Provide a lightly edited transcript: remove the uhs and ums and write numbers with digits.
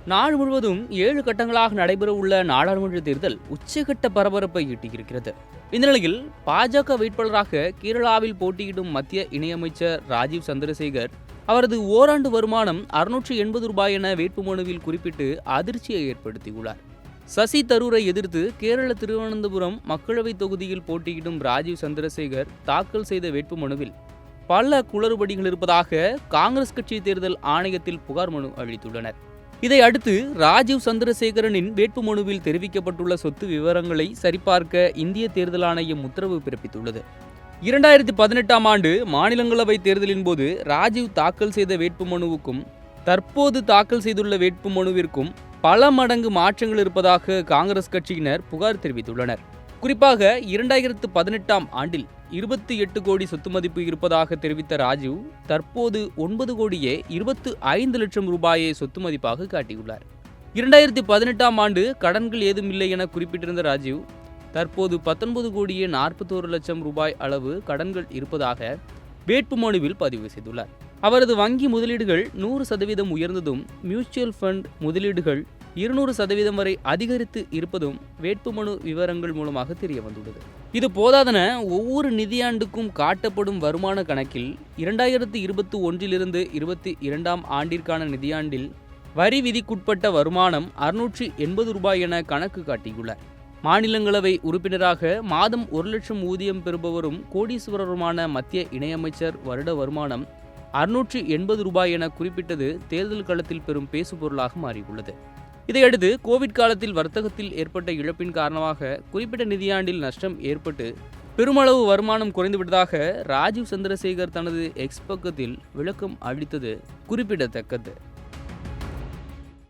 நாடு முழுவதும் 7 கட்டங்களாக நடைபெறவுள்ள நாடாளுமன்ற தேர்தல் உச்சகட்ட பரபரப்பை ஈட்டியிருக்கிறது. இந்த நிலையில் பாஜக வேட்பாளராக கேரளாவில் போட்டியிடும் மத்திய இணையமைச்சர் ராஜீவ் சந்திரசேகர் அவரது ஓராண்டு வருமானம் 680 ரூபாய் என வேட்புமனுவில் குறிப்பிட்டு அதிர்ச்சியை ஏற்படுத்தியுள்ளார். சசி தரூரை எதிர்த்து கேரள திருவனந்தபுரம் மக்களவைத் தொகுதியில் போட்டியிடும் ராஜீவ் சந்திரசேகர் தாக்கல் செய்த வேட்புமனுவில் பல குளறுபடிகள் இருப்பதாக காங்கிரஸ் கட்சி தேர்தல் ஆணையத்தில் புகார் மனு அளித்துள்ளனர். இதை அடுத்து ராஜீவ் சந்திரசேகரனின் வேட்புமனுவில் தெரிவிக்கப்பட்டுள்ள சொத்து விவரங்களை சரிபார்க்க இந்திய தேர்தல் ஆணையம் உத்தரவு பிறப்பித்துள்ளது. 2018ஆம் ஆண்டு மாநிலங்களவை தேர்தலின் போது ராஜீவ் தாக்கல் செய்த வேட்புமனுவுக்கும் தற்போது தாக்கல் செய்துள்ள வேட்புமனுவிற்கும் பல மடங்கு மாற்றங்கள் இருப்பதாக காங்கிரஸ் கட்சியினர் புகார் தெரிவித்துள்ளனர். குறிப்பாக 2018ஆம் ஆண்டில் 28 கோடி சொத்து மதிப்பு இருப்பதாக தெரிவித்த ராஜீவ் தற்போது 9 கோடியே 25 லட்சம் ரூபாயை சொத்து மதிப்பாக காட்டியுள்ளார். 2018ஆம் ஆண்டு கடன்கள் ஏதும் இல்லை என குறிப்பிட்டிருந்த ராஜீவ் தற்போது 19 கோடியே 41 லட்சம் ரூபாய் அளவு கடன்கள் இருப்பதாக வேட்புமனுவில் பதிவு செய்துள்ளார். அவரது வங்கி முதலீடுகள் 100% உயர்ந்ததும் மியூச்சுவல் ஃபண்ட் முதலீடுகள் 200% வரை அதிகரித்து இருப்பதும் வேட்புமனு விவரங்கள் மூலமாக தெரிய வந்துள்ளது. இது போதாதென ஒவ்வொரு நிதியாண்டுக்கும் காட்டப்படும் வருமான கணக்கில் 2021 22ஆம் ஆண்டிற்கான நிதியாண்டில் வரி விதிக்குட்பட்ட வருமானம் 680 ரூபாய் என கணக்கு காட்டியுள்ளார். மாநிலங்களவை உறுப்பினராக மாதம் 1 லட்சம் ஊதியம் பெறுபவரும் கோடீஸ்வரருமான மத்திய இணையமைச்சர் வருட வருமானம் 680 ரூபாய் என குறிப்பிட்டது தேர்தல் களத்தில் பெரும் பேசுபொருளாக மாறியுள்ளது. இதையடுத்து கோவிட் காலத்தில் வர்த்தகத்தில் ஏற்பட்ட இழப்பின் காரணமாக குறிப்பிட்ட நிதியாண்டில் நஷ்டம் ஏற்பட்டு பெருமளவு வருமானம் குறைந்துவிட்டதாக ராஜீவ் சந்திரசேகர் தனது எக்ஸ் பக்கத்தில் விளக்கம் அளித்தது குறிப்பிடத்தக்கது.